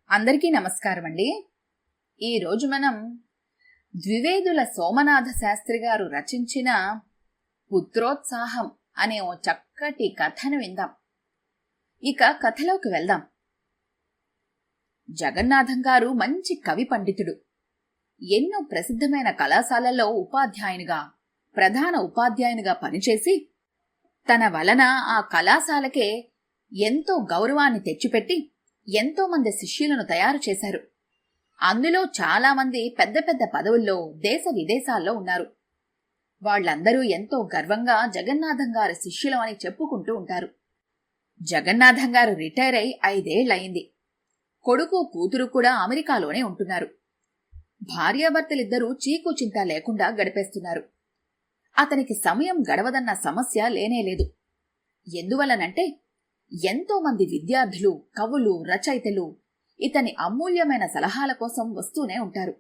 అందరికీ నమస్కారం అండి. ఈరోజు మనం ద్వివేదుల సోమనాథ శాస్త్రి గారు రచించిన పుత్రోత్సాహం అనే ఓ చక్కటి కథను విందాం. ఇక కథలోకి వెళ్దాం. జగన్నాథం గారు మంచి కవి పండితుడు. ఎన్నో ప్రసిద్ధమైన కళాశాలల్లో ఉపాధ్యాయునిగా, ప్రధాన ఉపాధ్యాయునిగా పనిచేసి తన వలన ఆ కళాశాలకే ఎంతో గౌరవాన్ని తెచ్చిపెట్టి ఎంతో మంది శిష్యులను తయారు చేశారు. అందులో చాలా మంది పెద్ద పెద్ద పదవుల్లో దేశ విదేశాల్లో ఉన్నారు. వాళ్లందరూ ఎంతో గర్వంగా జగన్నాథం గారి శిష్యులం అని చెప్పుకుంటూ ఉంటారు. జగన్నాథం గారు రిటైర్ అయి 5 ఏళ్లయింది. కొడుకు కూతురు కూడా అమెరికాలోనే ఉంటున్నారు. భార్యాభర్తలిద్దరూ చీకు చింత లేకుండా గడిపేస్తున్నారు. అతనికి సమయం గడవదన్న సమస్య లేనేలేదు. ఎందువలనంటే ఎంతో మంది విద్యార్థులు, కవులు, రచయితలు ఇతని అమూల్యమైన సలహాల కోసం వస్తూనే ఉంటారు.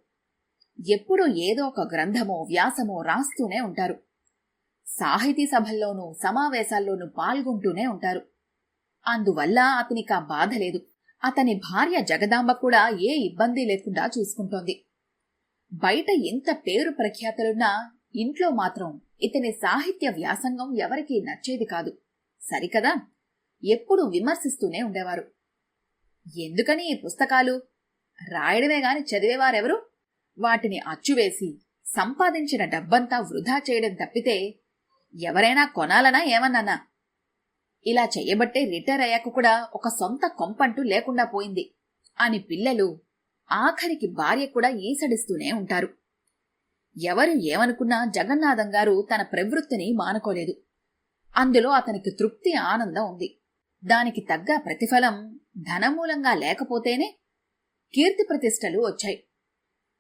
ఎప్పుడూ ఏదో ఒక గ్రంథమో వ్యాసమో రాస్తూనే ఉంటారు. సాహితీ సభల్లోనూ సమావేశాల్లోనూ పాల్గొంటూనే ఉంటారు. అందువల్ల అతనికి ఆ బాధ లేదు. అతని భార్య జగదాంబ కూడా ఏ ఇబ్బంది లేకుండా చూసుకుంటోంది. బయట ఎంత పేరు ప్రఖ్యాతులున్నా ఇంట్లో మాత్రం ఇతని సాహిత్య వ్యాసంగం ఎవరికీ నచ్చేది కాదు. సరికదా? ఎప్పుడూ విమర్శిస్తూనే ఉండేవారు. ఎందుకని ఈ పుస్తకాలు? రాయడమే గాని చదివేవారెవరు? వాటిని అచ్చువేసి సంపాదించిన డబ్బంతా వృధా చేయడం తప్పితే ఎవరైనా కొనాలనా ఏమన్నానా? ఇలా చెయ్యబట్టే రిటైర్ అయ్యాక కూడా ఒక సొంత కొంపంటూ లేకుండా పోయింది అని పిల్లలు, ఆఖరికి భార్య కూడా ఈసడిస్తూనే ఉంటారు. ఎవరు ఏమనుకున్నా జగన్నాథం గారు తన ప్రవృత్తిని మానుకోలేదు. అందులో అతనికి తృప్తి, ఆనందం ఉంది. దానికి తగ్గ ప్రతిఫలం ధనమూలంగా లేకపోతేనే కీర్తి ప్రతిష్టలు వచ్చాయి.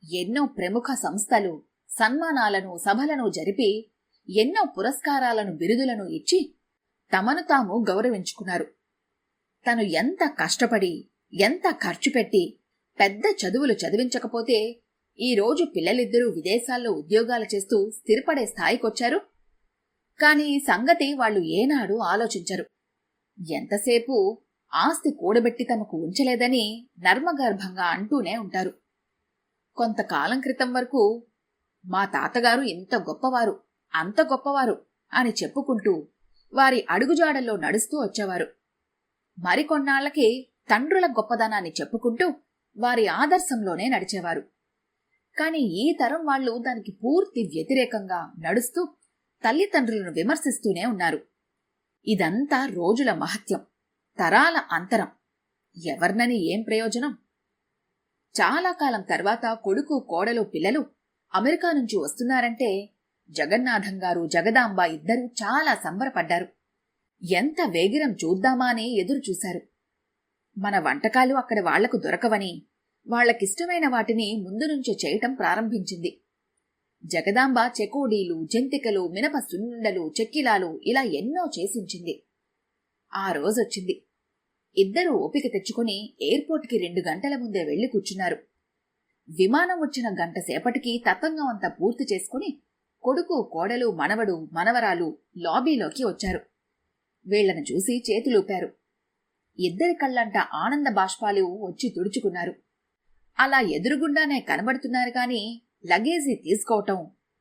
ఎన్నో ప్రముఖ సంస్థలు సన్మానాలను, సభలను జరిపి ఎన్నో పురస్కారాలను, బిరుదులను ఇచ్చి తమను తాము గౌరవించుకున్నారు. తను ఎంత కష్టపడి, ఎంత ఖర్చు పెట్టి పెద్ద చదువులు చదివించకపోతే ఈరోజు పిల్లలిద్దరూ విదేశాల్లో ఉద్యోగాలు చేస్తూ స్థిరపడే స్థాయికొచ్చారు. కాని ఈ సంగతి వాళ్లు ఏనాడు ఆలోచించరు. ఎంతసేపు ఆస్తి కూడబెట్టి తమకు ఉంచలేదని నర్మగర్భంగా అంటూనే ఉంటారు. కొంతకాలం క్రితం వరకు మా తాతగారు ఇంత గొప్పవారు, అంత గొప్పవారు అని చెప్పుకుంటూ వారి అడుగుజాడల్లో నడుస్తూ వచ్చేవారు. మరికొన్నాళ్లకి తండ్రుల గొప్పదనాన్ని చెప్పుకుంటూ వారి ఆదర్శంలోనే నడిచేవారు. కాని ఈ తరం వాళ్లు దానికి పూర్తి వ్యతిరేకంగా నడుస్తూ తల్లిదండ్రులను విమర్శిస్తూనే ఉన్నారు. ఇదంతా రోజుల మహత్యం, తరాల అంతరం. ఎవర్నని ఏం ప్రయోజనం? చాలా కాలం తర్వాత కొడుకు, కోడలు, పిల్లలు అమెరికా నుంచి వస్తున్నారంటే జగన్నాథం గారు, జగదాంబ ఇద్దరూ చాలా సంబరపడ్డారు. ఎంత వేగిరం చూద్దామా అని ఎదురు చూశారు. మన వంటకాలు అక్కడ వాళ్లకు దొరకవని వాళ్లకిష్టమైన వాటిని ముందు నుంచే చేయటం ప్రారంభించింది. జగదాంబ చెకోడీలు, జంతికలు, మినప సున్నుండలు, చెక్కిలాలు ఇలా ఎన్నో చేసించింది. ఆ రోజొచ్చింది. ఇద్దరూ ఓపిక తెచ్చుకుని ఎయిర్పోర్ట్కి 2 గంటల ముందే వెళ్లి కూర్చున్నారు. విమానం వచ్చిన గంట సేపటికి తతంగం అంతా పూర్తి చేసుకుని కొడుకు, కోడలు, మనవడు, మనవరాలు లాబీలోకి వచ్చారు. వీళ్లను చూసి చేతులూపారు. ఇద్దరి కళ్ళంట ఆనంద బాష్పాలు వచ్చి తుడుచుకున్నారు. అలా ఎదురుగుండానే కనబడుతున్నారు కాని లగేజీ తీసుకోవటం,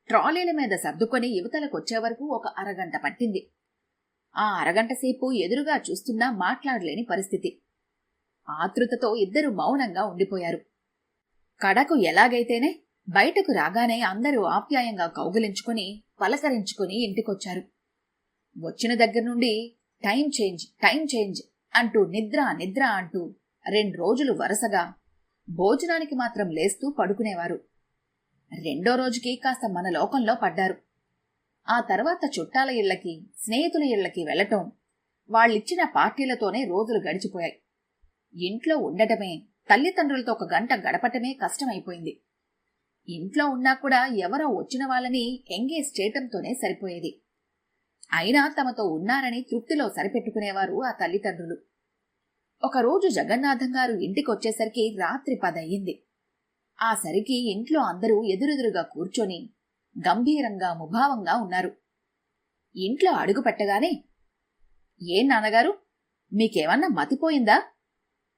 ట్రాలీల మీద సర్దుకొని యువతలకొచ్చే వరకు ఒక అరగంట పట్టింది. ఆ అరగంట సేపు ఎదురుగా చూస్తున్నా మాట్లాడలేని పరిస్థితి. ఆతృతతో ఇద్దరు మౌనంగా ఉండిపోయారు. కడకు ఎలాగైతేనే బయటకు రాగానే అందరూ ఆప్యాయంగా కౌగిలించుకుని పలకరించుకుని ఇంటికొచ్చారు. వచ్చిన దగ్గర నుండి టైం చేంజ్ అంటూ నిద్ర నిద్ర అంటూ 2 రోజులు వరుసగా భోజనానికి మాత్రం లేస్తూ పడుకునేవారు. 2వ రోజుకి కాస్త మన లోకంలో పడ్డారు. ఆ తర్వాత చుట్టాల ఇళ్లకి, స్నేహితుల ఇళ్లకి వెళ్లటం, వాళ్ళిచ్చిన పార్టీలతోనే రోజులు గడిచిపోయాయి. ఇంట్లో ఉండటమే, తల్లిదండ్రులతో 1 గంట గడపటమే కష్టమైపోయింది. ఇంట్లో ఉన్నా కూడా ఎవరో వచ్చిన వాళ్ళని ఎంగేజ్ చేయటంతోనే సరిపోయేది. అయినా తమతో ఉన్నారని తృప్తిలో సరిపెట్టుకునేవారు ఆ తల్లిదండ్రులు. ఒకరోజు జగన్నాథం గారు ఇంటికొచ్చేసరికి రాత్రి 10 అయ్యింది. ఆ సరికి ఇంట్లో అందరూ ఎదురెదురుగా కూర్చొని గంభీరంగా, ముభావంగా ఉన్నారు. ఇంట్లో అడుగు పెట్టగానే, "ఏం నాన్నగారు, మీకేమన్నా మతిపోయిందా?"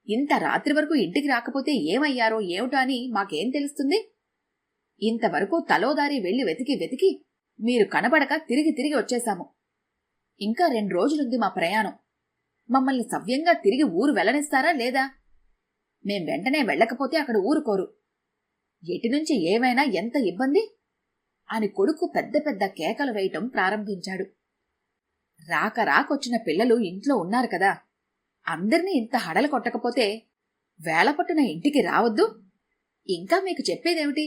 ఇంత రాత్రి వరకు ఇంటికి రాకపోతే ఏమయ్యారో ఏమిటో అని మాకేం తెలుస్తుంది? ఇంతవరకు తలోదారి వెళ్లి వెతికి వెతికి మీరు కనబడక తిరిగి తిరిగి వచ్చేశాము. ఇంకా 2 రోజులుంది మా ప్రయాణం. మమ్మల్ని సవ్యంగా తిరిగి ఊరు వెళ్ళనిస్తారా లేదా? మేం వెంటనే వెళ్ళకపోతే అక్కడ ఊరుకోరు. ఎటినుంచి ఏమైనా ఎంత ఇబ్బంది అని కొడుకు పెద్ద పెద్ద కేకలు వేయటం ప్రారంభించాడు. రాకొచ్చిన పిల్లలు ఇంట్లో ఉన్నారు కదా, అందర్నీ ఇంత హడలు కొట్టకపోతే వేళపట్టున ఇంటికి రావద్దు. ఇంకా మీకు చెప్పేదేమిటి?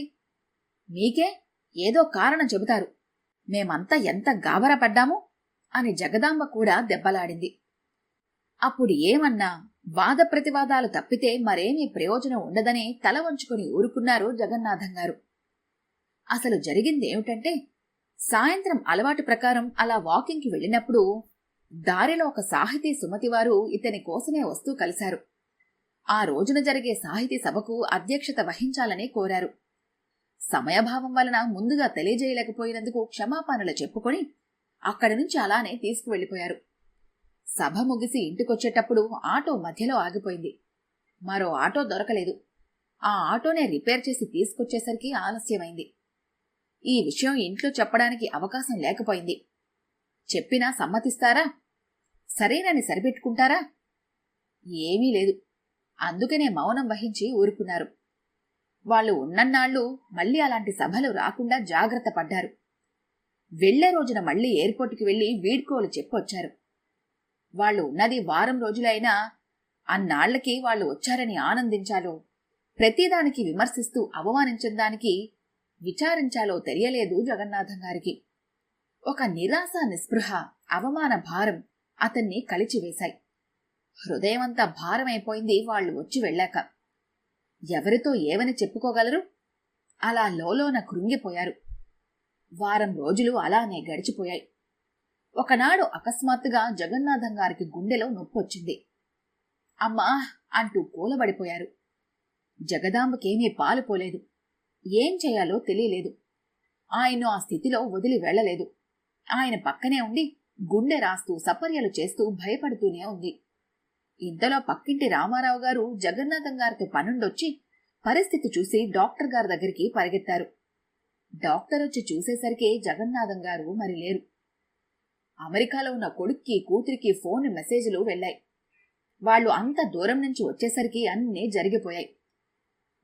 మీకే ఏదో కారణం చెబుతారు. మేమంతా ఎంత గాబరా పడ్డాము అని జగదాంబ కూడా దెబ్బలాడింది. అప్పుడు ఏమన్నా వాద ప్రతివాదాలు తప్పితే మరేమీ ప్రయోజనం ఉండదని తల వంచుకుని ఊరుకున్నారు జగన్నాథంగారు. అసలు జరిగిందేమిటంటే, సాయంత్రం అలవాటు ప్రకారం అలా వాకింగ్కి వెళ్ళినప్పుడు దారిలో ఒక సాహితీ సుమతివారు ఇతని కోసమే వస్తూ కలిశారు. ఆ రోజున జరిగే సాహితీ సభకు అధ్యక్షత వహించాలని కోరారు. సమయభావం వలన ముందుగా తెలియజేయలేకపోయినందుకు క్షమాపణలు చెప్పుకొని అక్కడి నుంచి అలానే తీసుకువెళ్లిపోయారు. సభ ముగిసి ఇంటికొచ్చేటప్పుడు ఆటో మధ్యలో ఆగిపోయింది. మరో ఆటో దొరకలేదు. ఆ ఆటోనే రిపేర్ చేసి తీసుకొచ్చేసరికి ఆలస్యమైంది. ఈ విషయం ఇంట్లో చెప్పడానికి అవకాశం లేకపోయింది. చెప్పినా సమ్మతిస్తారా? సరేనని సరిపెట్టుకుంటారా? ఏమీ లేదు. అందుకనే మౌనం వహించి ఊరుకున్నారు. వాళ్ళు ఉన్నన్నాళ్లు మళ్లీ అలాంటి సభలు రాకుండా జాగ్రత్త పడ్డారు. వెళ్లే రోజున మళ్లీ ఎయిర్పోర్టుకి వెళ్లి వీడ్కోలు చెప్పొచ్చారు. వాళ్ళు ఉన్నది వారం రోజులైనా అన్నాళ్లకి వాళ్ళు వచ్చారని ఆనందించాలో, ప్రతిదానికి విమర్శిస్తూ అవమానించిన దానికి విచారించాలో తెలియలేదు జగన్నాథంగారికి. ఒక నిరాశ, నిస్పృహ, అవమాన భారం అతన్ని కలిచివేశాయి. హృదయమంతా భారమైపోయింది వాళ్ళు వచ్చి వెళ్ళాక. ఎవరితో ఏమని చెప్పుకోగలరు? అలా లోలోన కృంగిపోయారు. వారం రోజులు అలానే గడిచిపోయాయి. ఒకనాడు అకస్మాత్తుగా జగన్నాథంగారికి గుండెలో నొప్పొచ్చింది. అమ్మా అంటూ కూలబడిపోయారు. జగదాంబకేమీ పాలుపోలేదు. ఏం చేయాలో తెలియలేదు. ఆయన్ను ఆ స్థితిలో వదిలి వెళ్లలేదు. ఆయన పక్కనే ఉండి గుండె రాస్తూ సపర్యలు చేస్తూ భయపడుతూనే ఉంది. ఇంతలో పక్కింటి రామారావు గారు జగన్నాథంగారితో పనుండొచ్చి పరిస్థితి చూసి డాక్టర్ గారి దగ్గరికి పరిగెత్తారు. డాక్టర్ వచ్చి చూసేసరికి జగన్నాథంగారు మరి లేరు. అమెరికాలో ఉన్న కొడుక్కి, కూతురికి ఫోన్ మెసేజ్లు వెళ్లాయి. వాళ్లు అంత దూరం నుంచి వచ్చేసరికి అన్నీ జరిగిపోయాయి.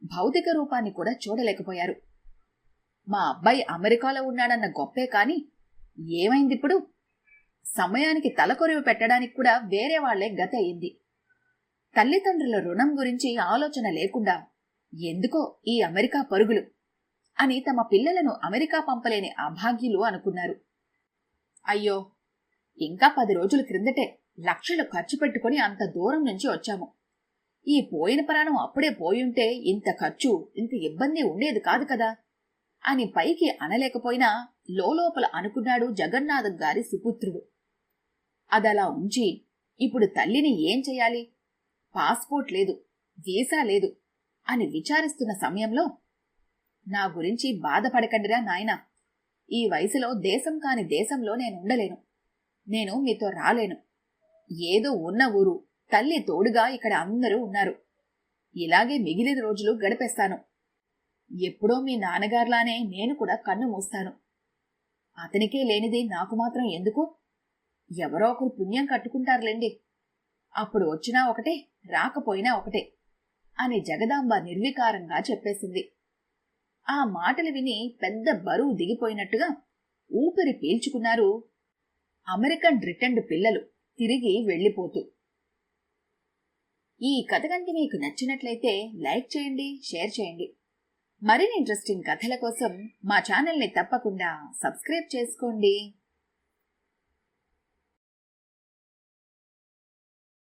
భౌతిక రూపాన్ని కూడా చూడలేకపోయారు. మా అబ్బాయి అమెరికాలో ఉన్నాడన్న గొప్పే కాని ఏమైందిప్పుడు? సమయానికి తలకొరివి పెట్టడానికి కూడా వేరే వాళ్లే గతి అయింది. తల్లిదండ్రుల రుణం గురించి ఆలోచన లేకుండా ఎందుకో ఈ అమెరికా పరుగులు అని తమ పిల్లలను అమెరికా పంపలేని అభాగ్యులు అనుకున్నారు. అయ్యో, ఇంకా 10 రోజుల క్రిందటే లక్షలు ఖర్చు పెట్టుకుని అంత దూరం నుంచి వచ్చాము. ఈ పోయిన ప్రాణం అప్పుడే పోయుంటే ఇంత ఖర్చు, ఇంత ఇబ్బంది ఉండేది కాదు కదా అని పైకి అనలేకపోయినా లోపల అనుకున్నాడు జగన్నాథం గారి సుపుత్రుడు. అదలా ఉంచి ఇప్పుడు తల్లిని ఏం చెయ్యాలి? పాస్పోర్ట్ లేదు, వీసా లేదు అని విచారిస్తున్న సమయంలో, నా గురించి బాధపడకండిరా నాయనా, ఈ వయసులో దేశం కాని దేశంలో నేనుండలేను. నేను మీతో రాలేను. ఏదో ఉన్న ఊరు, తల్లి తోడుగా ఇక్కడ అందరూ ఉన్నారు. ఇలాగే మిగిలిన రోజులు గడిపేస్తాను. ఎప్పుడో మీ నాన్నగారులానే నేను కూడా కన్ను మూస్తాను. అతనికే లేనిది నాకు మాత్రం ఎందుకు? ఎవరో ఒకరు పుణ్యం కట్టుకుంటారులేండి. అప్పుడు వచ్చినా ఒకటే, రాకపోయినా ఒకటే అని జగదాంబ నిర్వికారంగా చెప్పేసింది. ఆ మాటలు విని పెద్ద బరువు దిగిపోయినట్టుగా ఊపిరి పీల్చుకున్నారు అమెరికన్ రిటర్న్డ్ పిల్లలు తిరిగి వెళ్లిపోతూ. ఈ కథ కనుక మీకు నచ్చినట్లయితే లైక్ చేయండి, షేర్ చేయండి. మరిన్ని ఇంట్రెస్టింగ్ కథల కోసం మా ఛానల్ని తప్పకుండా సబ్స్క్రైబ్ చేసుకోండి.